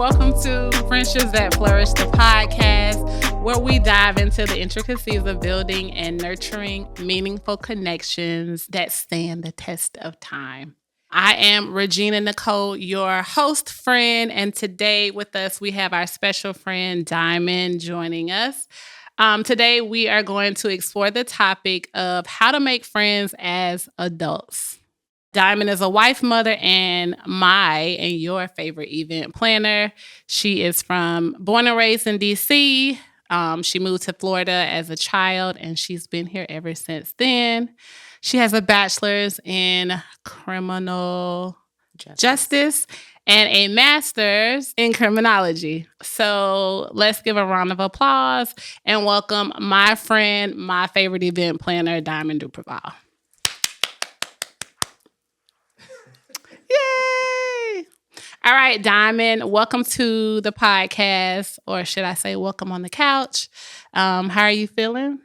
welcome to Friendships That Flourish, the podcast, where we dive into the intricacies of building and nurturing meaningful connections that stand the test of time. I am Regina Nicole, your host friend, and today with us we have our special friend Dyamond joining us. Today we are going to explore the topic of how to make friends as adults. Dyamond is a wife, mother, and your favorite event planner. She is born and raised in D.C. She moved to Florida as a child, and she's been here ever since then. She has a bachelor's in criminal justice and a master's in criminology. So let's give a round of applause and welcome my friend, my favorite event planner, Dyamond Duperval. Yay! All right, Dyamond, welcome to the podcast, or should I say welcome on the couch. How are you feeling?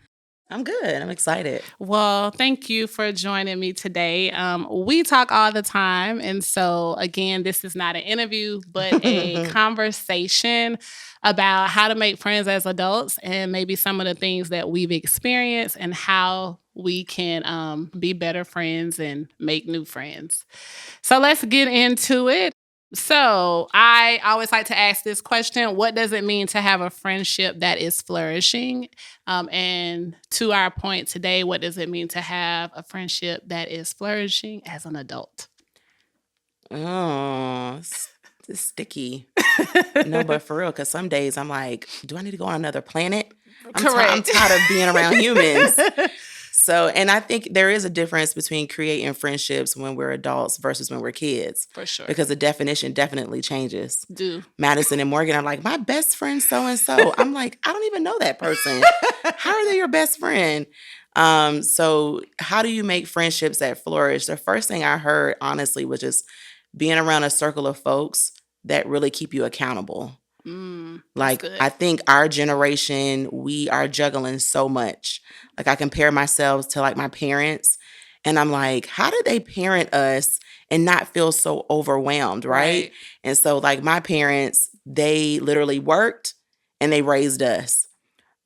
I'm good. I'm excited. Well, thank you for joining me today. We talk all the time, and so, again, this is not an interview, but a conversation about how to make friends as adults and maybe some of the things that we've experienced and how we can be better friends and make new friends. So let's get into it. So I always like to ask this question: what does it mean to have a friendship that is flourishing? And to our point today, what does it mean to have a friendship that is flourishing as an adult? Oh, it's sticky. No, but for real, because some days I'm like, do I need to go on another planet? I'm tired of being around humans. So, and I think there is a difference between creating friendships when we're adults versus when we're kids. For sure. Because the definition definitely changes. Do. Madison and Morgan are like, my best friend so-and-so. I'm like, I don't even know that person. How are they your best friend? So how do you make friendships that flourish? The first thing I heard, honestly, was just being around a circle of folks that really keep you accountable. Like, I think our generation, we are juggling so much. Like, I compare myself to like my parents, and I'm like, how did they parent us and not feel so overwhelmed, right? And so like my parents, they literally worked and they raised us.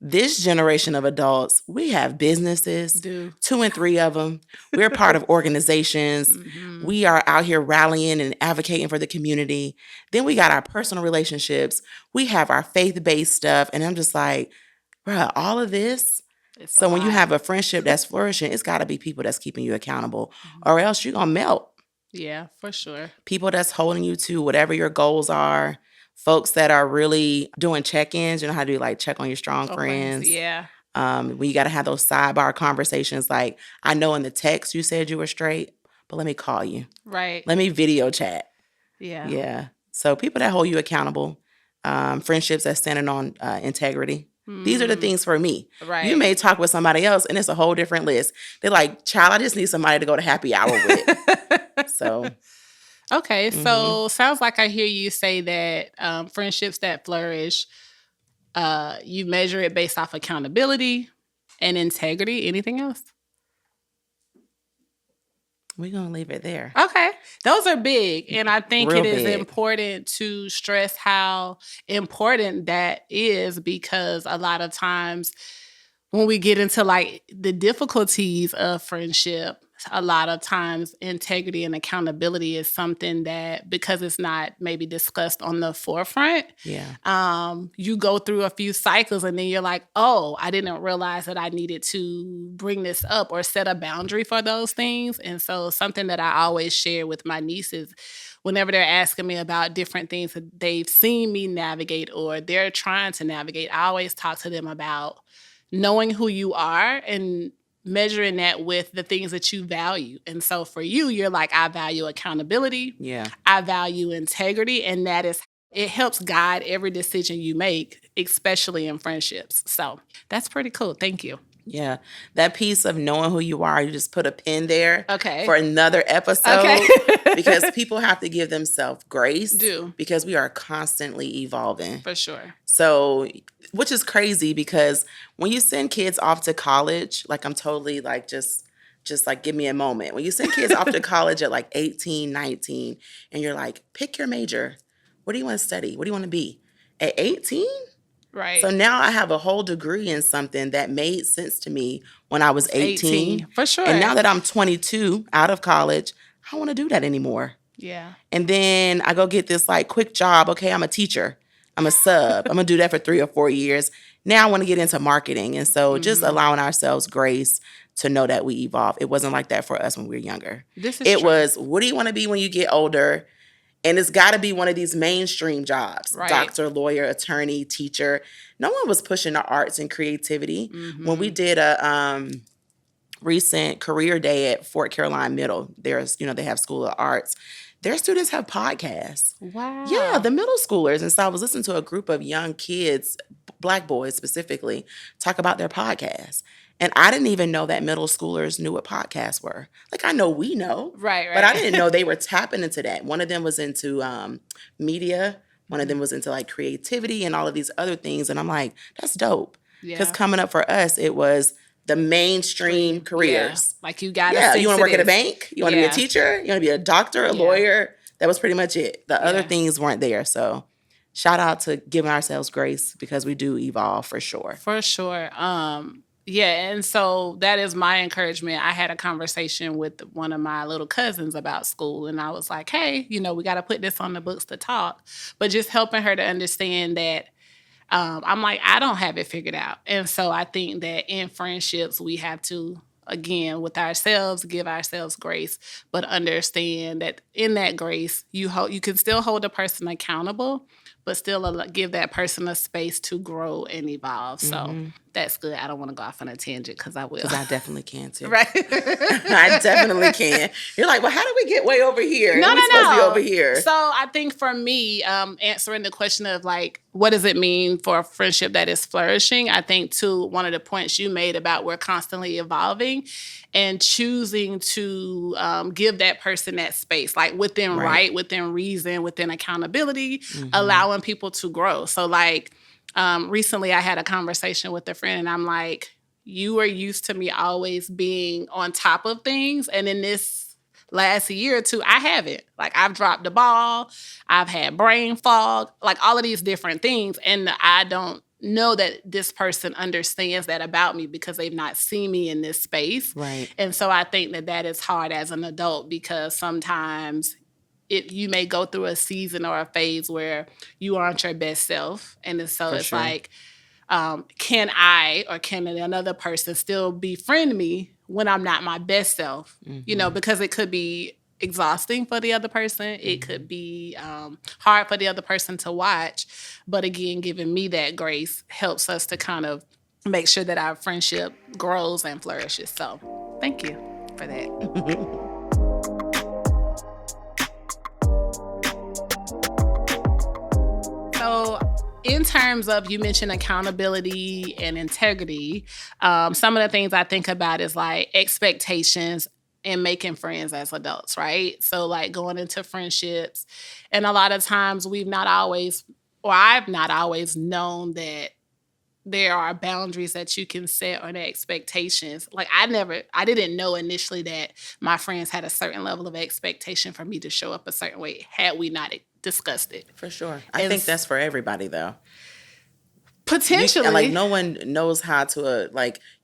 This generation of adults, we have businesses, 2 and 3 of them. We're part of organizations. We are out here rallying and advocating for the community. Then we got our personal relationships. We have our faith-based stuff. And I'm just like, bruh, all of this. So when you have a friendship that's flourishing, it's got to be people that's keeping you accountable, or else you're going to melt. Yeah, for sure. People that's holding you to whatever your goals are. Folks that are really doing check-ins, you know how to do like check on your strong friends. Yeah. When you got to have those sidebar conversations like, I know in the text you said you were straight, but let me call you. Right. Let me video chat. Yeah. Yeah. So people that hold you accountable, friendships that centered on integrity. These are the things for me. Right. You may talk with somebody else and it's a whole different list. They're like, child, I just need somebody to go to happy hour with. So... Okay, so sounds like I hear you say that friendships that flourish, you measure it based off accountability and integrity. Anything else? We're going to leave it there. Okay. Those are big. And I think Real it is big. important to stress how important that is, because a lot of times when we get into like the difficulties of friendship, a lot of times integrity and accountability is something that, because it's not maybe discussed on the forefront, you go through a few cycles and then you're like, oh, I didn't realize that I needed to bring this up or set a boundary for those things. And so something that I always share with my nieces whenever they're asking me about different things that they've seen me navigate or they're trying to navigate, I always talk to them about knowing who you are and measuring that with the things that you value. And so for you, you're like, I value accountability. Yeah. I value integrity. And it helps guide every decision you make, especially in friendships. So that's pretty cool. Thank you. Yeah. That piece of knowing who you are, you just put a pin there Okay. for another episode. Okay. Because people have to give themselves grace. Do. Because we are constantly evolving. For sure. So, which is crazy because when you send kids off to college, like I'm totally like just like give me a moment. When you send kids off to college at like 18, 19, and you're like, pick your major. What do you want to study? What do you want to be? At 18? Right. So now I have a whole degree in something that made sense to me when I was 18. For sure. And now that I'm 22, out of college, I don't want to do that anymore. Yeah. And then I go get this like quick job. Okay, I'm a teacher. I'm a sub. I'm going to do that for 3 or 4 years. Now I want to get into marketing. And so just allowing ourselves grace to know that we evolve. It wasn't like that for us when we were younger. It was, what do you want to be when you get older? And it's got to be one of these mainstream jobs. Right. Doctor, lawyer, attorney, teacher. No one was pushing the arts and creativity. When we did a recent career day at Fort Caroline Middle, there's, they have School of Arts. Their students have podcasts. Wow. Yeah, the middle schoolers. And so I was listening to a group of young kids, Black boys specifically, talk about their podcasts. And I didn't even know that middle schoolers knew what podcasts were. Like, I know we know. Right. But I didn't know they were tapping into that. One of them was into media. One of them was into, like, creativity and all of these other things. And I'm like, that's dope. Because coming up for us, it was the mainstream careers. Yeah. Like, you got to you want to work at a bank? You want to be a teacher? You want to be a doctor, a lawyer? That was pretty much it. The other things weren't there. So shout out to giving ourselves grace because we do evolve for sure. For sure. Yeah, and so that is my encouragement. I had a conversation with one of my little cousins about school, and I was like, hey, we got to put this on the books to talk. But just helping her to understand that I'm like, I don't have it figured out. And so I think that in friendships, we have to, again, with ourselves, give ourselves grace, but understand that in that grace, you can still hold a person accountable, but still give that person a space to grow and evolve. So that's good. I don't want to go off on a tangent because I will. Because I definitely can too. Right. I definitely can. You're like, well, how did we get way over here? No. Supposed to be over here. So I think for me, answering the question of like, what does it mean for a friendship that is flourishing? I think too, one of the points you made about we're constantly evolving and choosing to give that person that space, like within right, within reason, within accountability, allowing people to grow. So like recently I had a conversation with a friend and I'm like, you are used to me always being on top of things. And in this last year or two, I haven't. Like, I've dropped the ball. I've had brain fog, like all of these different things. And I don't know that this person understands that about me because they've not seen me in this space. Right. And so I think that is hard as an adult because sometimes you may go through a season or a phase where you aren't your best self. And so it's like, can I or can another person still befriend me when I'm not my best self? Because it could be exhausting for the other person. It could be hard for the other person to watch. But again, giving me that grace helps us to kind of make sure that our friendship grows and flourishes. So thank you for that. So in terms of, you mentioned accountability and integrity, some of the things I think about is like expectations and making friends as adults, right? So like going into friendships, and a lot of times I've not always known that there are boundaries that you can set or the expectations. Like I didn't know initially that my friends had a certain level of expectation for me to show up a certain way had we not discussed it. For sure. I think that's for everybody though. Potentially. Like no one knows how to,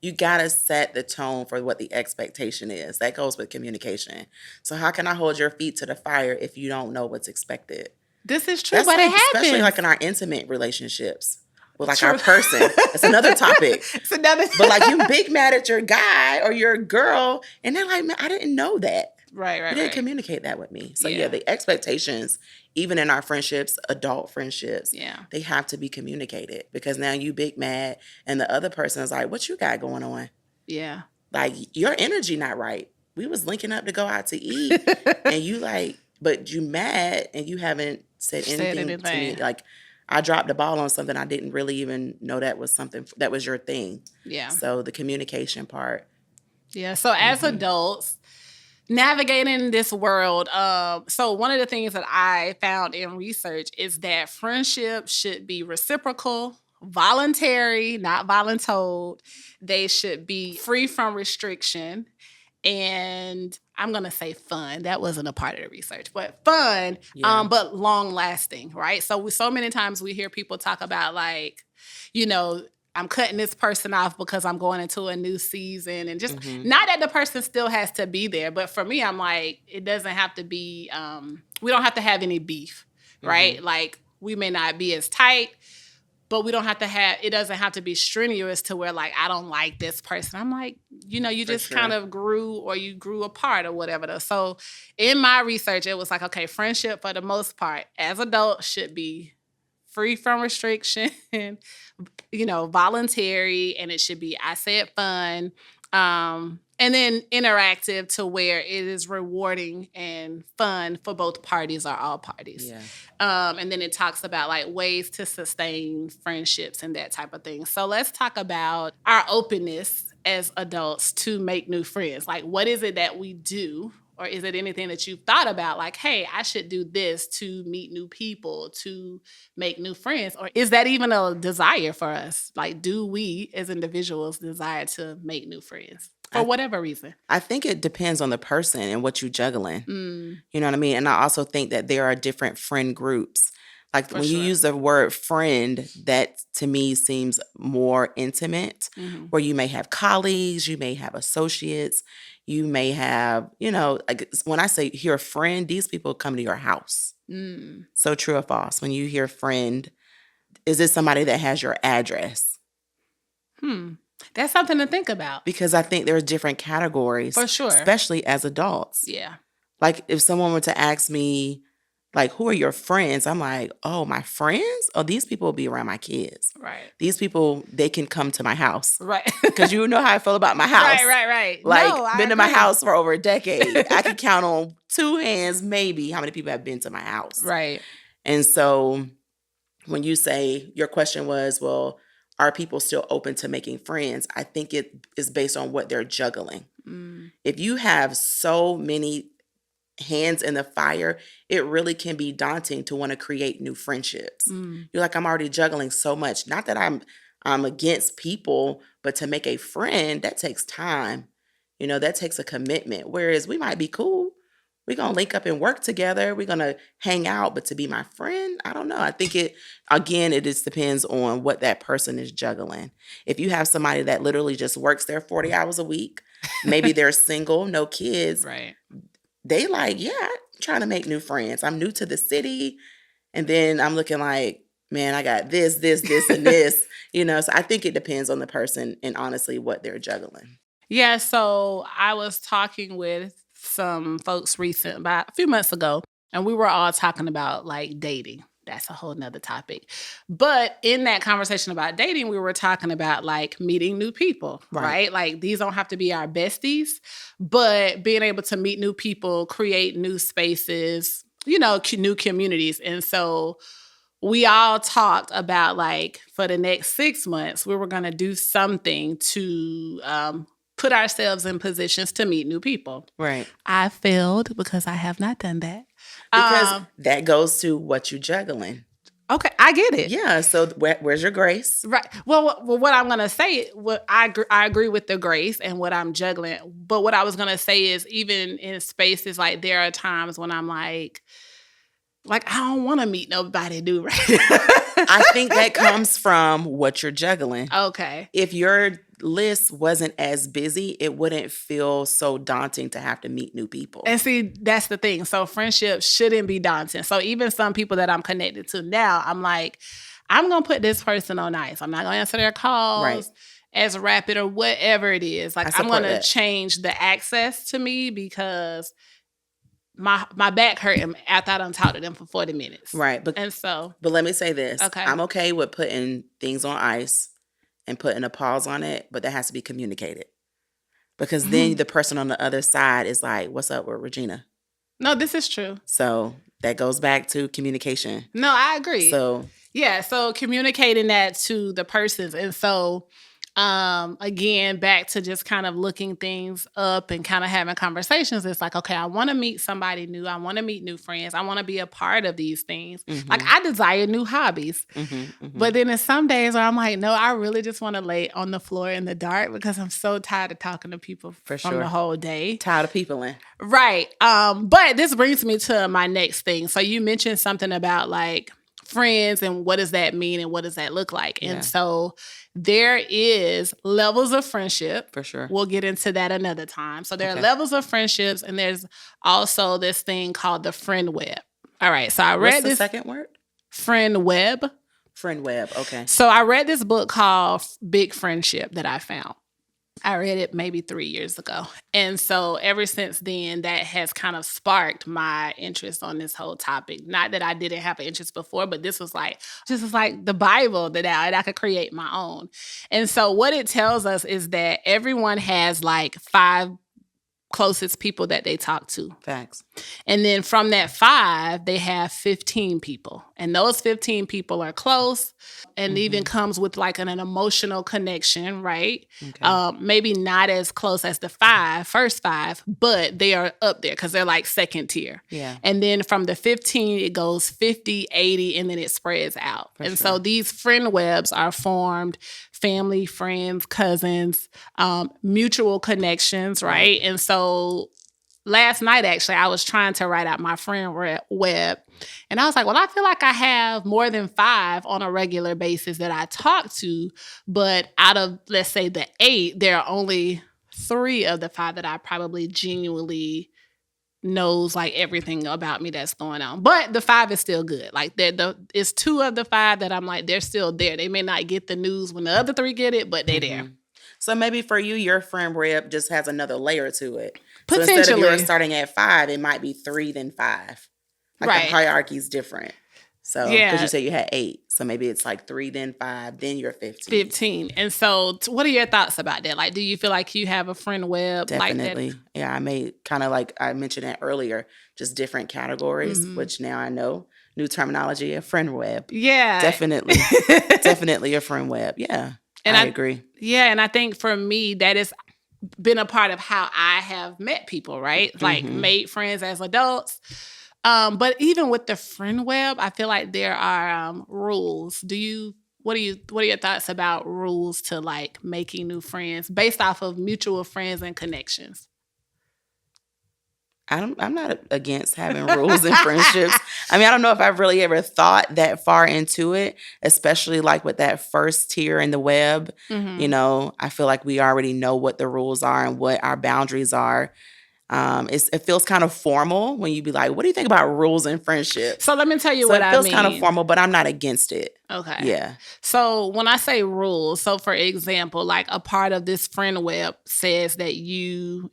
you got to set the tone for what the expectation is. That goes with communication. So how can I hold your feet to the fire if you don't know what's expected? This is true, but it happens. Especially like in our intimate relationships. With like our person. It's another topic. But like you big mad at your guy or your girl and they're like, man, I didn't know that. Right. You didn't communicate that with me. So the expectations, even in our friendships, adult friendships, they have to be communicated because now you big mad and the other person is like, what you got going on? Yeah. Like your energy not right. We was linking up to go out to eat and you but you mad and you haven't said anything to me. Like, I dropped the ball on something I didn't really even know that was something that was your thing. Yeah. So the communication part. Yeah. So as adults, navigating this world, so one of the things that I found in research is that friendships should be reciprocal, voluntary, not voluntold. They should be free from restriction. and I'm going to say fun. That wasn't a part of the research, but fun, Yeah. but long lasting, right? So many times we hear people talk about like, you know, I'm cutting this person off because I'm going into a new season, and just not that the person still has to be there. But for me, I'm like, it doesn't have to be, we don't have to have any beef, right? Like we may not be as tight, but we don't have to have, it doesn't have to be strenuous to where like, I don't like this person. I'm like, you know, you For just sure. kind of grew, or you grew apart or whatever. So in my research, it was like, okay, friendship for the most part as adults should be free from restriction, you know, voluntary, and it should be, I said fun, and then interactive to where it is rewarding and fun for both parties or all parties. Yeah. And then it talks about like ways to sustain friendships and that type of thing. So let's talk about our openness as adults to make new friends. Like, what is it that we do? Or is it anything that you've thought about? Like, hey, I should do this to meet new people, to make new friends. Or is that even a desire for us? Like, do we as individuals desire to make new friends for whatever reason? I think it depends on the person and what you're juggling. Mm. You know what I mean? And I also think that there are different friend groups. Like when you use the word friend, that to me seems more intimate, where you may have colleagues, you may have associates, you may have, you know, like when I say hear a friend, these people come to your house. So true or false? When you hear friend, is this somebody that has your address? That's something to think about. Because I think there are different categories. For sure. Especially as adults. Yeah. Like if someone were to ask me, like, who are your friends? I'm like, oh, my friends? Oh, these people will be around my kids. Right. These people, they can come to my house. Right. Because you know how I feel about my house. Right. Like, no, been to my house for over a decade. I can count on two hands, maybe, how many people have been to my house. Right. And so when you say, your question was, well, are people still open to making friends? I think it is based on what they're juggling. If you have so many hands in the fire, it really can be daunting to want to create new friendships. You're like, I'm already juggling so much. Not that I'm against people, but to make a friend, that takes time. You know, that takes a commitment. Whereas we might be cool. We're going to link up and work together. We're going to hang out. But to be my friend, I don't know. I think it just depends on what that person is juggling. If you have somebody that literally just works there 40 hours a week, maybe they're single, no kids. Right. They like, yeah, I'm trying to make new friends. I'm new to the city. And then I'm looking like, man, I got this, and this. You know, so I think it depends on the person and honestly what they're juggling. Yeah, so I was talking with some folks about a few months ago, and we were all talking about like dating. That's a whole nother topic. But in that conversation about dating, we were talking about like meeting new people, right? Like these don't have to be our besties, but being able to meet new people, create new spaces, you know, new communities. And so we all talked about like for the next 6 months, we were going to do something to put ourselves in positions to meet new people. Right. I failed because I have not done that. Because that goes to what you're juggling. Okay, I get it. Yeah, so where's your grace? Right. Well, what I'm going to say, I agree with the grace and what I'm juggling. But what I was going to say is even in spaces, like there are times when I'm like I don't want to meet nobody new right I think that comes from what you're juggling. Okay. If your list wasn't as busy, it wouldn't feel so daunting to have to meet new people. And see, that's the thing. So friendship shouldn't be daunting. So even some people that I'm connected to now, I'm like, I'm going to put this person on ice. I'm not going to answer their calls as rapid or whatever it is. Like I'm going to change the access to me because my back hurt after I done talked to them for 40 minutes. Right. But let me say this. Okay. I'm okay with putting things on ice and putting a pause on it, but that has to be communicated. Because then the person on the other side is like, what's up with Regina? No, this is true. So that goes back to communication. No, I agree. So yeah, so communicating that to the persons. And so Again, back to just kind of looking things up and kind of having conversations. It's like, okay, I want to meet somebody new. I want to meet new friends. I want to be a part of these things. Like I desire new hobbies. But then there's some days where I'm like, no, I really just want to lay on the floor in the dark because I'm so tired of talking to people from the whole day. Tired of peopling. Right. But this brings me to my next thing. So you mentioned something about like friends and what does that mean and what does that look like? And so there is levels of friendship. For sure. We'll get into that another time. So there are levels of friendships, and there's also this thing called the friend web. All right. So I read What's the second word? Friend web. Friend web. Okay. So I read this book called Big Friendship that I found. I read it maybe 3 years ago. And so ever since then, that has kind of sparked my interest on this whole topic. Not that I didn't have an interest before, but this was like the Bible that I could create my own. And so what it tells us is that everyone has like 5 closest people that they talk to. Facts. And then from that 5, they have 15 people. And those 15 people are close and even comes with like an emotional connection, right? Okay. Maybe not as close as the first 5, but they are up there because they're like second tier. Yeah. And then from the 15, it goes 50, 80, and then it spreads out. So these friend webs are formed, family, friends, cousins, mutual connections, right? And so last night, actually, I was trying to write out my friend web. And I was like, well, I feel like I have more than 5 on a regular basis that I talk to. But out of, let's say, the 8, there are only 3 of the 5 that I probably genuinely knows like everything about me that's going on. But the 5 is still good. Like it's 2 of the 5 that I'm like, they're still there. They may not get the news when the other 3 get it, but they're there. So maybe for you, your friend web just has another layer to it. Potentially. So instead of yours starting at 5, it might be 3, then 5. Like the hierarchy is different. So, because you said you had 8. So maybe it's like 3, then 5, then you're 15. 15. And so what are your thoughts about that? Like, do you feel like you have a friend web Definitely. like that? Yeah, I made kind of like I mentioned it earlier, just different categories, which now I know. New terminology, a friend web. Yeah. Definitely. Definitely a friend web. Yeah. And I agree. Yeah. And I think for me, that has been a part of how I have met people, right? Like made friends as adults. But even with the friend web, I feel like there are rules. What are your thoughts about rules to like making new friends based off of mutual friends and connections? I'm not against having rules in friendships. I mean, I don't know if I've really ever thought that far into it, especially like with that first tier in the web. You know, I feel like we already know what the rules are and what our boundaries are. It feels kind of formal when you be like, what do you think about rules in friendship? So let me tell you what I mean. It feels kind of formal, but I'm not against it. Okay. Yeah. So when I say rules, so for example, like a part of this friend web says that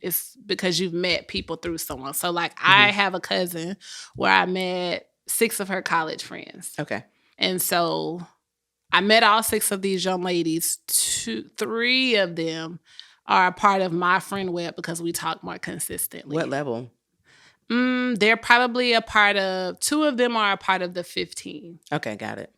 it's because you've met people through someone. So like I have a cousin where I met 6 of her college friends. Okay. And so I met all 6 of these young ladies. 3 of them are a part of my friend web because we talk more consistently. What level? They're probably a part of, 2 of them are a part of the 15. Okay, got it.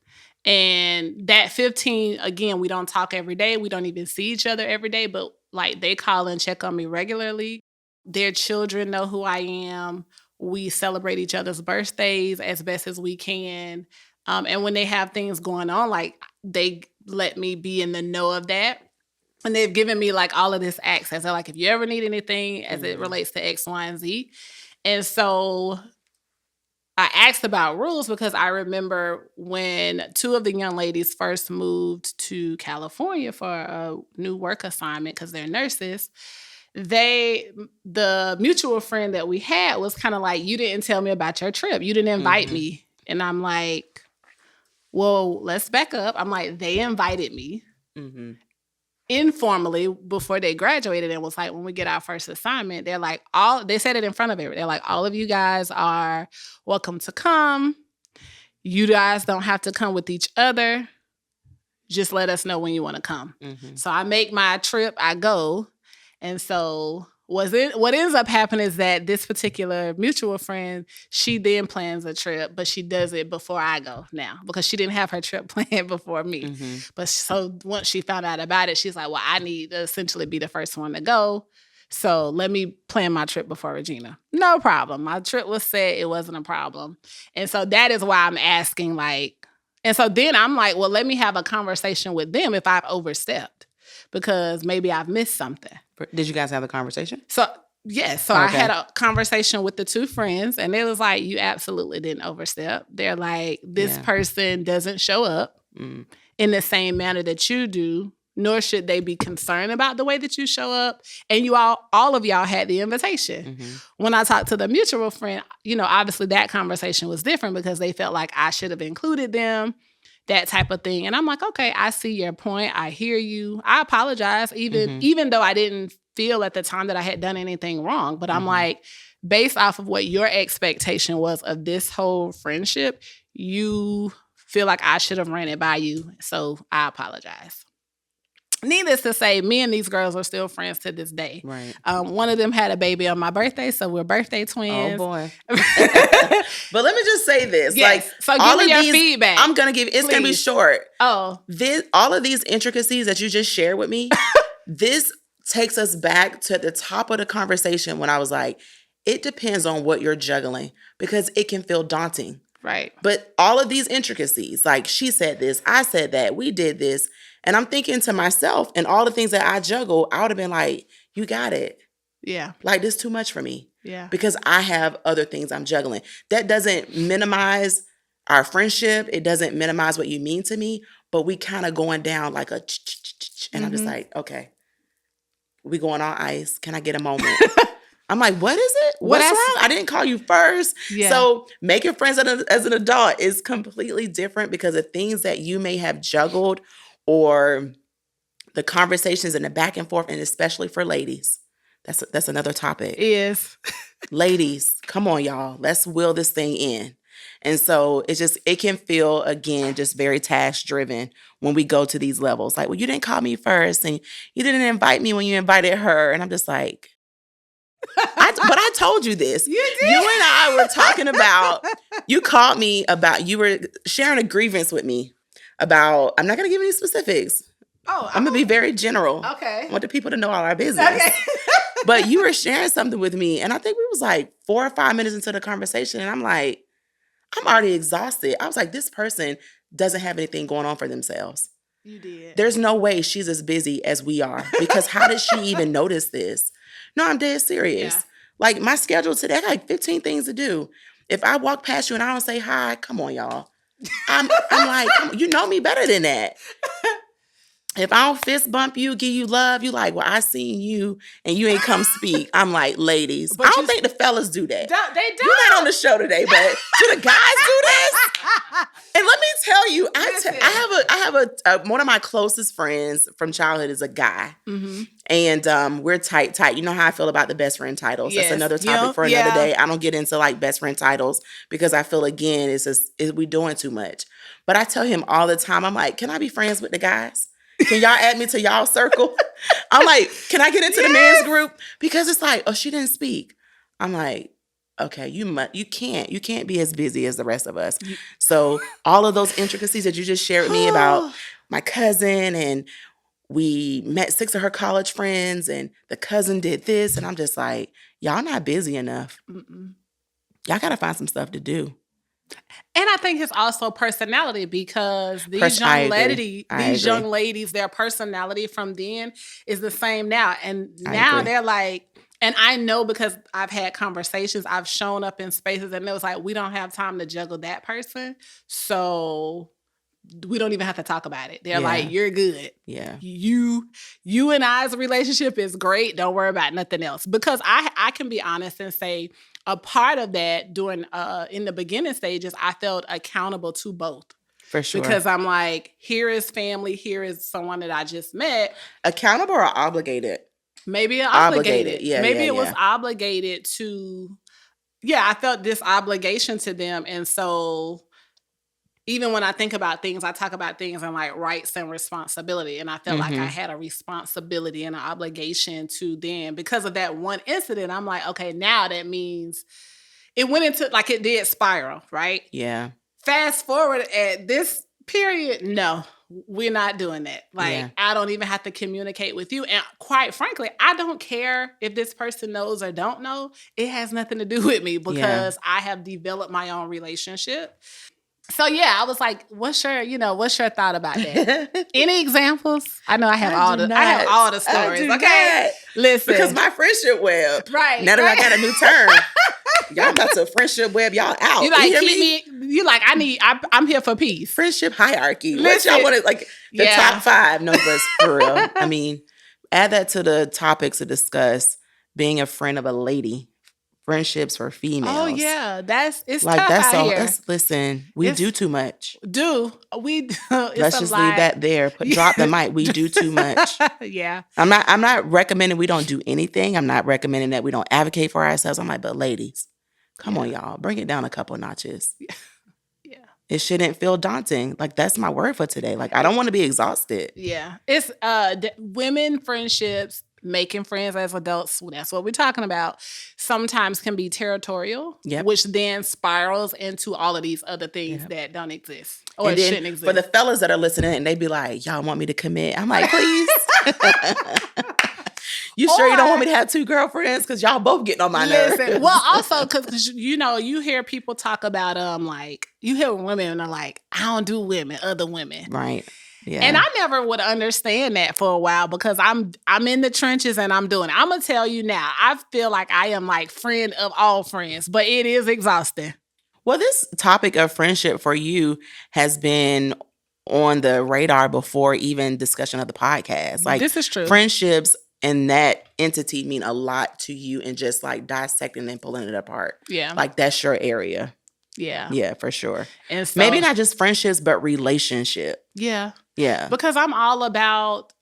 And that 15, again, we don't talk every day. We don't even see each other every day, but like they call and check on me regularly. Their children know who I am. We celebrate each other's birthdays as best as we can. And when they have things going on, like they let me be in the know of that. And they've given me like all of this access. They're like, if you ever need anything as it relates to X, Y, and Z. And so I asked about rules because I remember when 2 of the young ladies first moved to California for a new work assignment because they're nurses. The mutual friend that we had was kind of like, you didn't tell me about your trip. You didn't invite me. And I'm like, well, let's back up. I'm like, they invited me. Informally before they graduated and was like, when we get our first assignment, they're like, they said it in front of everyone. They're like, all of you guys are welcome to come. You guys don't have to come with each other. Just let us know when you want to come. So I make my trip, I go. And so what ends up happening is that this particular mutual friend, she then plans a trip, but she does it before I go now because she didn't have her trip planned before me. Mm-hmm. But so once she found out about it, she's like, well, I need to essentially be the first one to go. So let me plan my trip before Regina. No problem. My trip was set. It wasn't a problem. And so that is why I'm asking, like, and so then I'm like, well, let me have a conversation with them if I've overstepped because maybe I've missed something. Did you guys have the conversation? So, yes. So I had a conversation with the two friends, and it was like, you absolutely didn't overstep. They're like, this person doesn't show up in the same manner that you do, nor should they be concerned about the way that you show up. And you all of y'all had the invitation. Mm-hmm. When I talked to the mutual friend, obviously that conversation was different because they felt like I should have included them, that type of thing. And I'm like, okay, I see your point. I hear you. I apologize, even though I didn't feel at the time that I had done anything wrong. But I'm like, based off of what your expectation was of this whole friendship, you feel like I should have ran it by you. So I apologize. Needless to say, me and these girls are still friends to this day. Right. One of them had a baby on my birthday, so we're birthday twins. Oh boy! But let me just say this: yes. Like, so give me your feedback. I'm gonna give. It's gonna be short. Oh, all of these intricacies that you just shared with me, this takes us back to the top of the conversation when I was like, it depends on what you're juggling because it can feel daunting. Right. But all of these intricacies, like she said this, I said that, we did this. And I'm thinking to myself, and all the things that I juggle, I would have been like, you got it. Yeah. Like, this is too much for me. Yeah. Because I have other things I'm juggling. That doesn't minimize our friendship. It doesn't minimize what you mean to me. But we kind of going down like a and I'm just like, okay, we going on ice. Can I get a moment? I'm like, what is it? What's wrong? I didn't call you first. Yeah. So making friends as an adult is completely different because of things that you may have juggled or the conversations and the back and forth, and especially for ladies. That's another topic. It is. Ladies, come on, y'all. Let's wheel this thing in. And so it can feel, again, just very task driven when we go to these levels. Like, well, you didn't call me first and you didn't invite me when you invited her. And I'm just like, but I told you this. You did. You and I were talking about, you called me about, you were sharing a grievance with me about, I'm not going to give any specifics. Oh, I'm going to be very general. Okay. I want the people to know all our business. Okay. But you were sharing something with me, and I think we was like 4 or 5 minutes into the conversation, and I'm like, I'm already exhausted. I was like, this person doesn't have anything going on for themselves. You did. There's no way she's as busy as we are, because how did she even notice this? No, I'm dead serious. Yeah. Like, my schedule today, I got like 15 things to do. If I walk past you and I don't say hi, come on, y'all. I'm like, come on, you know me better than that. If I don't fist bump you, give you love, you like, well, I seen you and you ain't come speak. I'm like, ladies, but I don't think the fellas do that. They don't. You're not on the show today, but do the guys do this? And let me tell you, I have one of my closest friends from childhood is a guy. Mm-hmm. And we're tight. You know how I feel about the best friend titles. Yes. That's another topic for another day. I don't get into like best friend titles because I feel, again, we doing too much. But I tell him all the time, I'm like, can I be friends with the guys? Can y'all add me to y'all circle? I'm like, can I get into the men's group? Because it's like, oh, she didn't speak. I'm like, okay, you can't be as busy as the rest of us. So all of those intricacies that you just shared with me about my cousin, and we met 6 of her college friends, and the cousin did this, and I'm just like, y'all not busy enough. Mm-mm. Y'all got to find some stuff to do. And I think it's also personality, because these young ladies, their personality from then is the same now. And now they're like, and I know because I've had conversations, I've shown up in spaces and it was like, we don't have time to juggle that person. So we don't even have to talk about it. They're like, you're good. Yeah. You and I's relationship is great. Don't worry about nothing else. Because I can be honest and say, a part of that during in the beginning stages, I felt accountable to both. For sure. Because I'm like, here is family, here is someone that I just met. Accountable or obligated? Maybe obligated. Yeah. Maybe it was obligated to, I felt this obligation to them. And so even when I think about things, I talk about things in like rights and responsibility. And I felt like I had a responsibility and an obligation to them. Because of that one incident, I'm like, okay, now that means it went into, like, it did spiral, right? Yeah. Fast forward at this period, no, we're not doing that. Like, I don't even have to communicate with you. And quite frankly, I don't care if this person knows or don't know. It has nothing to do with me because I have developed my own relationship. So yeah, I was like, what's your thought about that? Any examples? I know I have all the stories. Okay. Listen. Because my friendship web. Right. Now that I got a new term. Y'all about to friendship web y'all out. You like, you like, I'm here for peace. Friendship hierarchy. What y'all want to, like, the top 5 numbers for real? I mean, add that to the topics to discuss. Being a friend of a lady. Friendships for females. Oh yeah, it's like tough that's out all. here. Listen, we do too much. Let's just leave that there. Drop the mic. We do too much. Yeah. I'm not recommending we don't do anything. I'm not recommending that we don't advocate for ourselves. I'm like, but ladies, come on, y'all, bring it down a couple notches. Yeah. It shouldn't feel daunting. Like, that's my word for today. Like, I don't want to be exhausted. Yeah. It's women friendships. Making friends as adults, that's what we're talking about, sometimes can be territorial, which then spirals into all of these other things that don't exist or shouldn't exist. For the fellas that are listening and they be like, y'all want me to commit? I'm like, please. You sure you don't want me to have 2 girlfriends? Because y'all both getting on my nerves. Well, also, because, you hear people talk about, like, you hear women and are like, I don't do women, other women. Right. Yeah. And I never would understand that for a while because I'm in the trenches and I'm doing it. I'm going to tell you now, I feel like I am like friend of all friends, but it is exhausting. Well, this topic of friendship for you has been on the radar before even discussion of the podcast. Like, this is true. Friendships and that entity mean a lot to you, and just like dissecting and pulling it apart. Yeah. Like, that's your area. Yeah. Yeah, for sure. And so, maybe not just friendships, but relationship. Yeah. Yeah. Because I'm all about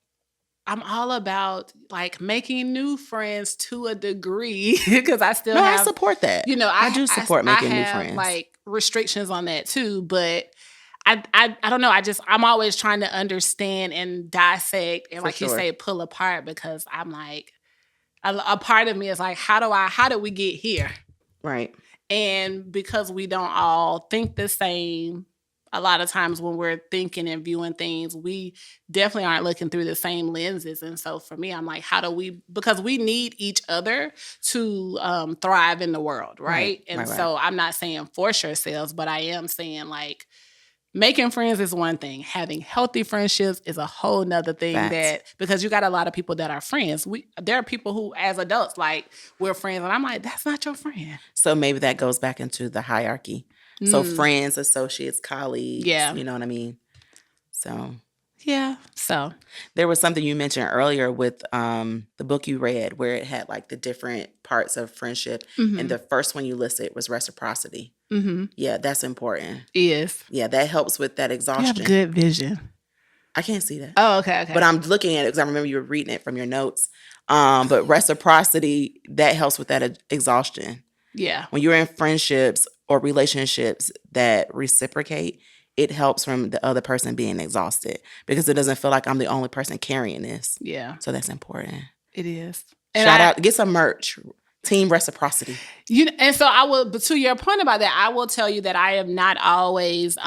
like making new friends to a degree because I still have. I support that. I do support making new friends. Like restrictions on that too, but I don't know. I'm always trying to understand and dissect and, like you say, pull apart, because I'm like, a part of me is like, how do we get here? Right. And because we don't all think the same, a lot of times when we're thinking and viewing things, we definitely aren't looking through the same lenses. And so for me, I'm like, because we need each other to thrive in the world, right? And so I'm not saying force yourselves, but I am saying, like, making friends is one thing. Having healthy friendships is a whole nother thing. Because you got a lot of people that are friends. There are people who, as adults, like, we're friends. And I'm like, that's not your friend. So maybe that goes back into the hierarchy. So friends, associates, colleagues. Yeah. You know what I mean? So. Yeah. So. There was something you mentioned earlier with the book you read where it had like the different parts of friendship. Mm-hmm. And the first one you listed was reciprocity. Mm-hmm. Yeah, that's important. Yes. Yeah, that helps with that exhaustion. You have good vision. I can't see that. Oh, okay. But I'm looking at it because I remember you were reading it from your notes. But reciprocity, that helps with that exhaustion. Yeah. When you're in friendships or relationships that reciprocate, it helps from the other person being exhausted because it doesn't feel like I'm the only person carrying this. Yeah. So that's important. It is. Shout out, get some merch. Team reciprocity. And so I will, but to your point about that, I will tell you that I have not always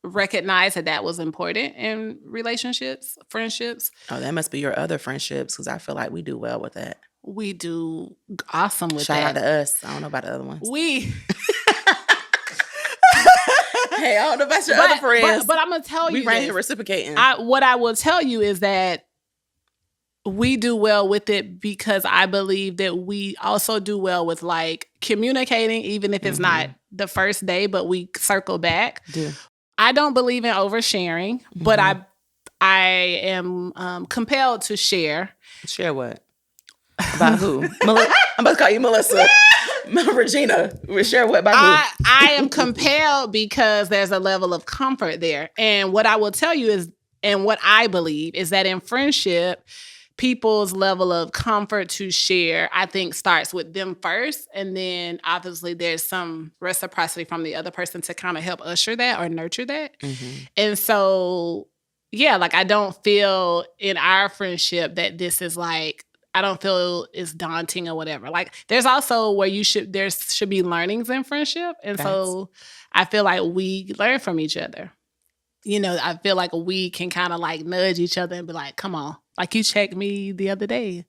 recognized that was important in relationships, friendships. Oh, that must be your other friendships, because I feel like we do well with that. We do awesome with that. Shout out to us. I don't know about the other ones. Hey, I don't know about your other friends. But I'm going to tell you we right here reciprocating. What I will tell you is that we do well with it because I believe that we also do well with, like, communicating, even if it's not the first day, but we circle back. I don't believe in oversharing, but I am compelled to share. Share what? About who? I'm about to call you Melissa. Regina, we share what about who? I am compelled because there's a level of comfort there. And what I will tell you is, and what I believe is that in friendship, people's level of comfort to share, I think, starts with them first. And then obviously there's some reciprocity from the other person to kind of help usher that or nurture that. Mm-hmm. And so, yeah, like I don't feel in our friendship that this is like, I don't feel it's daunting or whatever. Like there's also where there should be learnings in friendship. And so I feel like we learn from each other. You know, I feel like we can kind of like nudge each other and be like, come on. Like you checked me the other day.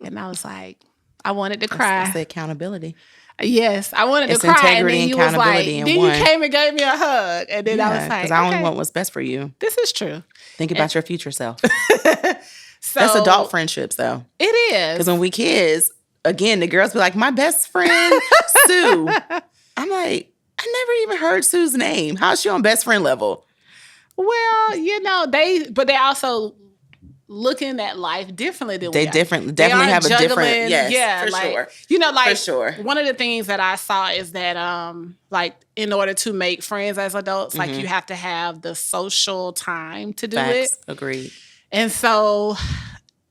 And I was like, I wanted to cry. That's the accountability. Yes, I wanted to cry. And then you was like, then you came and gave me a hug. And then I was like, because I only want what's best for you. This is true. Think about your future self. So, that's adult friendships, though. It is. Because when we kids, again, the girls be like, my best friend, Sue. I'm like, I never even heard Sue's name. How's she on best friend level? Well, you know, they also looking at life differently than we are. Definitely have a different, for like, sure. You know, like, for sure. One of the things that I saw is that, like, in order to make friends as adults, like, you have to have the social time to do it. Agreed. And so,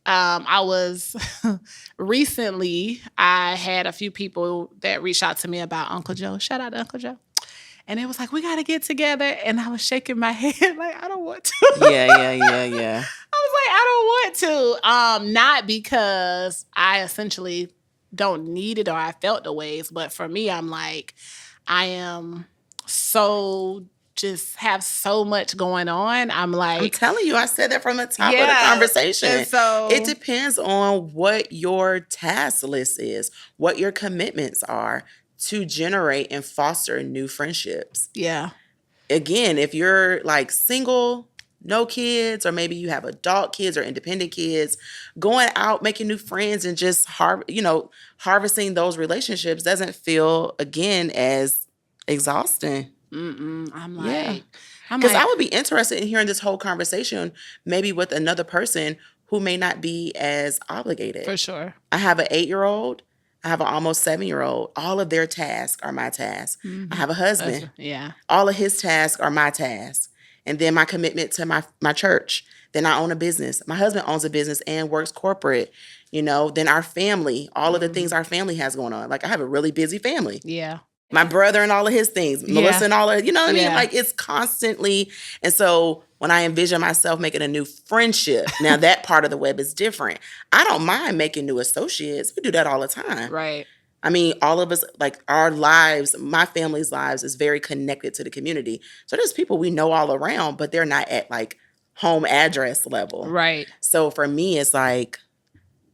I was recently, I had a few people that reached out to me about Uncle Joe. Shout out to Uncle Joe. And it was like, we got to get together. And I was shaking my head like, I don't want to. Yeah. I was like, I don't want to. Not because I essentially don't need it or I felt the ways. But for me, I'm like, I am just have so much going on. I'm like, I'm telling you, I said that from the top of the conversation. And so it depends on what your task list is, what your commitments are to generate and foster new friendships. Yeah. Again, if you're like single, no kids, or maybe you have adult kids or independent kids, going out, making new friends and just harvesting those relationships doesn't feel, again, as exhausting. I'm like, because I would be interested in hearing this whole conversation, maybe with another person who may not be as obligated. For sure. I have an 8-year-old. I have an almost 7-year-old. All of their tasks are my tasks. I have a husband. All of his tasks are my tasks. And then my commitment to my church. Then I own a business. My husband owns a business and works corporate. You know, then our family, all of the things our family has going on. Like I have a really busy family. Yeah. My brother and all of his things, Melissa and all of, you know what I mean? Like it's constantly. And so when I envision myself making a new friendship, now that part of the web is different. I don't mind making new associates. We do that all the time. Right. I mean, all of us, like our lives, my family's lives is very connected to the community. So there's people we know all around, but they're not at like home address level. Right. So for me, it's like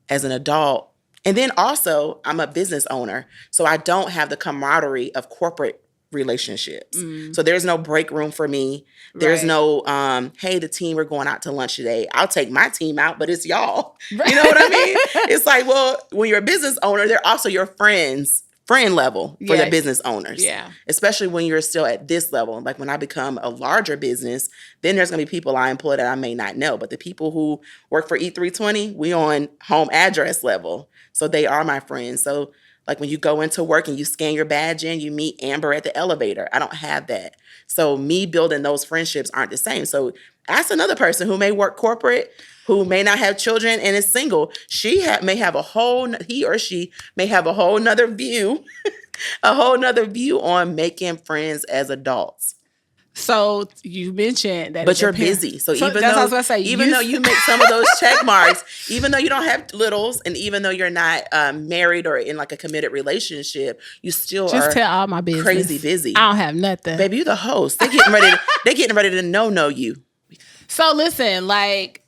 as an adult, and then also, I'm a business owner, so I don't have the camaraderie of corporate relationships. So there's no break room for me. There's no, hey, the team, we're going out to lunch today. I'll take my team out, but it's y'all. Right. You know what I mean? It's like, well, when you're a business owner, they're also your friend level for the business owners. Yeah. Especially when you're still at this level. Like when I become a larger business, then there's going to be people I employ that I may not know. But the people who work for E320, we on home address level. So they are my friends. So like when you go into work and you scan your badge in, you meet Amber at the elevator. I don't have that. So me building those friendships aren't the same. So ask another person who may work corporate, who may not have children and is single. He or she may have a whole nother view, on making friends as adults. So you mentioned that, but you're busy. So even that's what I was gonna say. Even though you make some of those check marks, even though you don't have littles, and even though you're not married or in like a committed relationship, you still just tell all my business. Crazy busy. I don't have nothing, baby. You the host. They getting ready. They getting ready to know you. So listen, like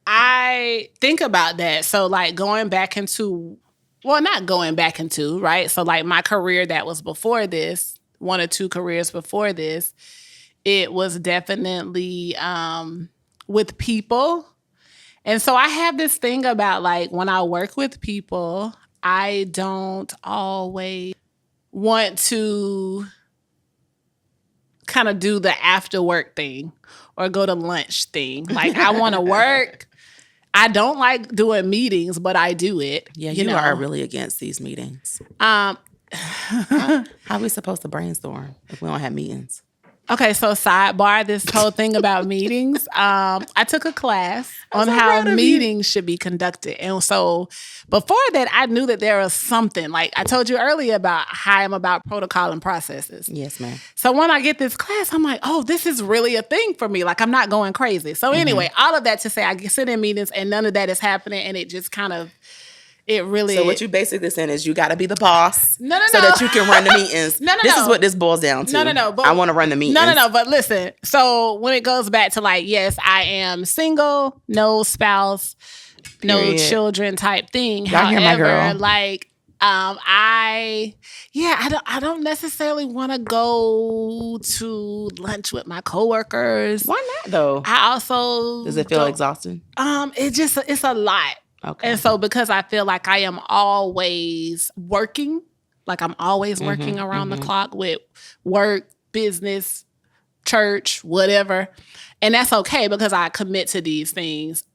I think about that. So like not going back into right. So like my career that was before this, 1 or 2 careers before this. It was definitely with people. And so I have this thing about like when I work with people, I don't always want to kind of do the after work thing or go to lunch thing. Like I want to work. I don't like doing meetings, but I do it. Yeah, you are really against these meetings. How are we supposed to brainstorm if we don't have meetings? Okay, so sidebar, this whole thing about meetings. I took a class on how meetings should be conducted. And so before that, I knew that there was something, like I told you earlier about how I'm about protocol and processes. Yes, ma'am. So when I get this class, I'm like, oh, this is really a thing for me. Like, I'm not going crazy. So anyway, all of that to say, I sit in meetings and none of that is happening. And it just kind of, it really... So what you basically saying is you got to be the boss no, so that you can run the meetings. This is what this boils down to. No. But I want to run the meetings. No. But listen, so when it goes back to like, yes, I am single, no spouse, no children type thing. Y'all hear my girl. Like, I don't necessarily want to go to lunch with my coworkers. Why not though? I also... Does it feel exhausting? It's a lot. Okay. And so because I feel like I am always working, like I'm always working around the clock with work, business, church, whatever. And that's okay because I commit to these things.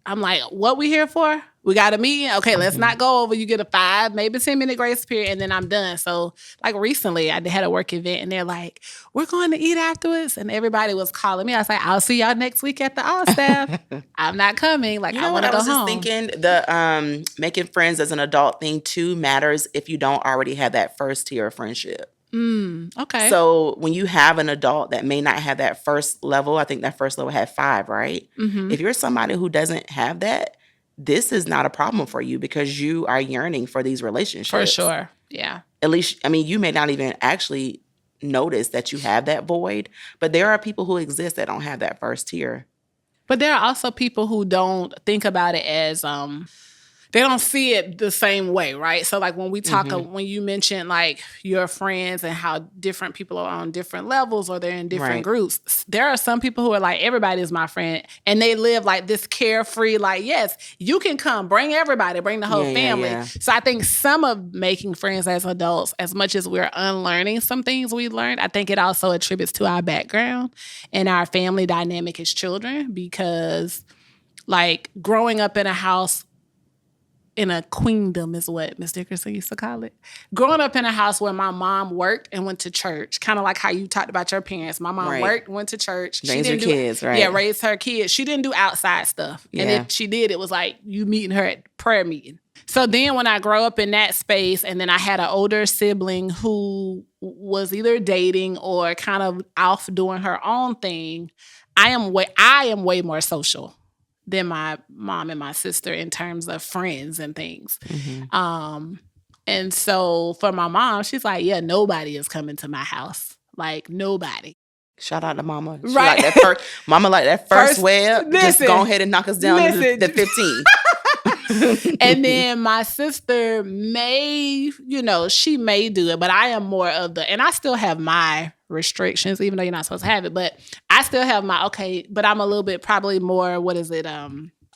I'm like, what we here for? We got a meeting? Okay, let's not go over. You get a 5, maybe 10-minute grace period, and then I'm done. So, like recently, I had a work event, and they're like, we're going to eat afterwards. And everybody was calling me. I was like, I'll see y'all next week at the All Staff. I'm not coming. Like, I want to go home. I was just thinking the making friends as an adult thing, too, matters if you don't already have that first tier of friendship. Okay. So when you have an adult that may not have that first level, I think that first level had 5, right? If you're somebody who doesn't have that, this is not a problem for you because you are yearning for these relationships. For sure. Yeah. At least, I mean, you may not even actually notice that you have that void, but there are people who exist that don't have that first tier. But there are also people who don't think about it as... they don't see it the same way, right? So like when we talk, when you mention like your friends and how different people are on different levels or they're in different groups, there are some people who are like, everybody is my friend. And they live like this carefree, like, yes, you can come, bring everybody, bring the whole family. Yeah. So I think some of making friends as adults, as much as we're unlearning some things we learned, I think it also attributes to our background and our family dynamic as children because like growing up in a house in a queendom is what Miss Dickerson used to call it. Growing up in a house where my mom worked and went to church, kind of like how you talked about your parents. My mom worked, went to church. Raised her kids, right? Yeah, raised her kids. She didn't do outside stuff. Yeah. And if she did, it was like you meeting her at prayer meeting. So then when I grow up in that space and then I had an older sibling who was either dating or kind of off doing her own thing, I am way more social than my mom and my sister in terms of friends and things. And so for my mom, she's like, yeah, nobody is coming to my house. Like nobody. Shout out to mama. She right. Like that first, mama like that first web. Just go ahead and knock us down to the 15. And then my sister may, she may do it, but I am more of and I still have my restrictions, even though you're not supposed to have it, but I still have but I'm a little bit probably more,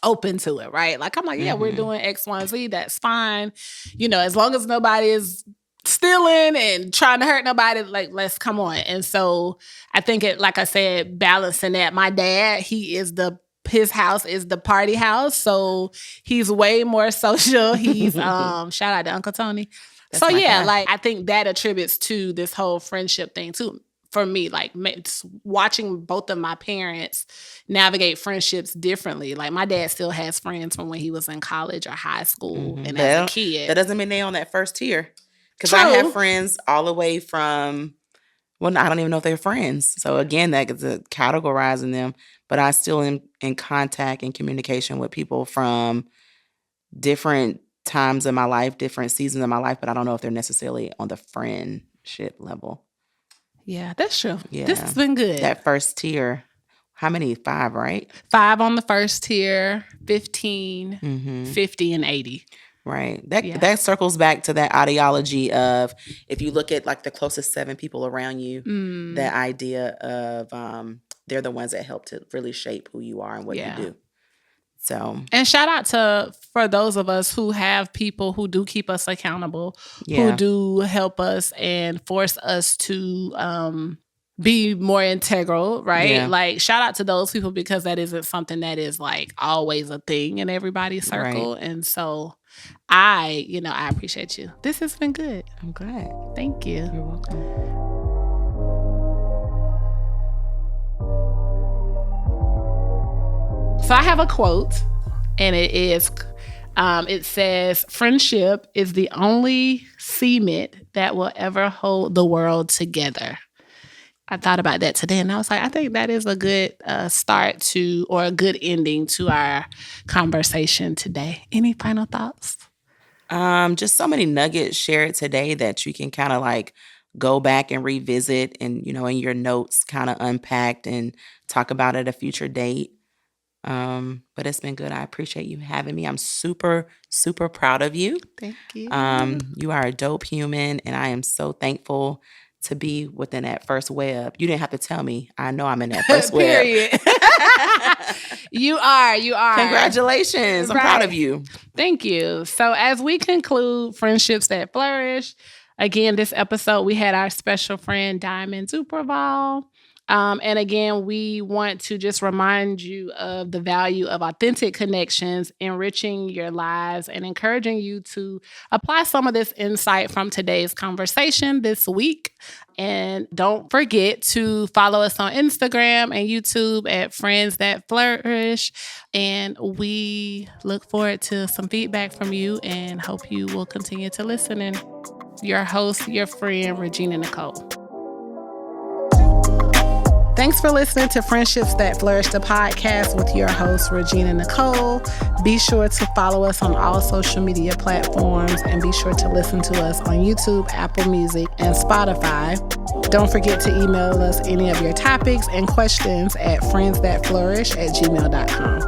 open to it, right? Like, I'm like, yeah, we're doing X, Y, and Z. That's fine. As long as nobody is stealing and trying to hurt nobody, like, let's come on. And so I think like I said, balancing that. My dad, his house is the party house. So he's way more social. He's, shout out to Uncle Tony. That's so yeah, like I think that attributes to this whole friendship thing too. For me, like watching both of my parents navigate friendships differently. Like my dad still has friends from when he was in college or high school and as a kid. That doesn't mean they're on that first tier. Because I have friends all the way from, well, I don't even know if they're friends. So again, that is categorizing them. But I still am in contact and communication with people from different times in my life, different seasons of my life, but I don't know if they're necessarily on the friendship level. Yeah, that's true. Yeah. This has been good. That first tier, how many? 5, right? 5 on the first tier, 15, 50, and 80. Right. That circles back to that ideology of if you look at like the closest 7 people around you, that idea of they're the ones that help to really shape who you are and what you do. So, and shout out for those of us who have people who do keep us accountable, who do help us and force us to be more integral, right? Yeah. Like shout out to those people because that isn't something that is like always a thing in everybody's circle. Right. And so I appreciate you. This has been good. I'm glad. Thank you. You're welcome. So I have a quote, and it says, "Friendship is the only cement that will ever hold the world together." I thought about that today, and I was like, I think that is a good start to, or a good ending to our conversation today. Any final thoughts? Just so many nuggets shared today that you can kind of like go back and revisit and, in your notes kind of unpacked and talk about at a future date. But it's been good. I appreciate you having me. I'm super, super proud of you. Thank you. You are a dope human, and I am so thankful to be within that first web. You didn't have to tell me. I know I'm in that first web. Period. You are. Congratulations. I'm proud of you. Thank you. So as we conclude Friendships That Flourish, again, this episode, we had our special friend, Dyamond Duperval. And again, we want to just remind you of the value of authentic connections, enriching your lives, and encouraging you to apply some of this insight from today's conversation this week. And don't forget to follow us on Instagram and YouTube at Friends That Flourish. And we look forward to some feedback from you and hope you will continue to listen. And your host, your friend, Regina Nicole. Thanks for listening to Friendships That Flourish, the podcast with your host, Regina Nicole. Be sure to follow us on all social media platforms and be sure to listen to us on YouTube, Apple Music, and Spotify. Don't forget to email us any of your topics and questions at friendsthatflourish@gmail.com.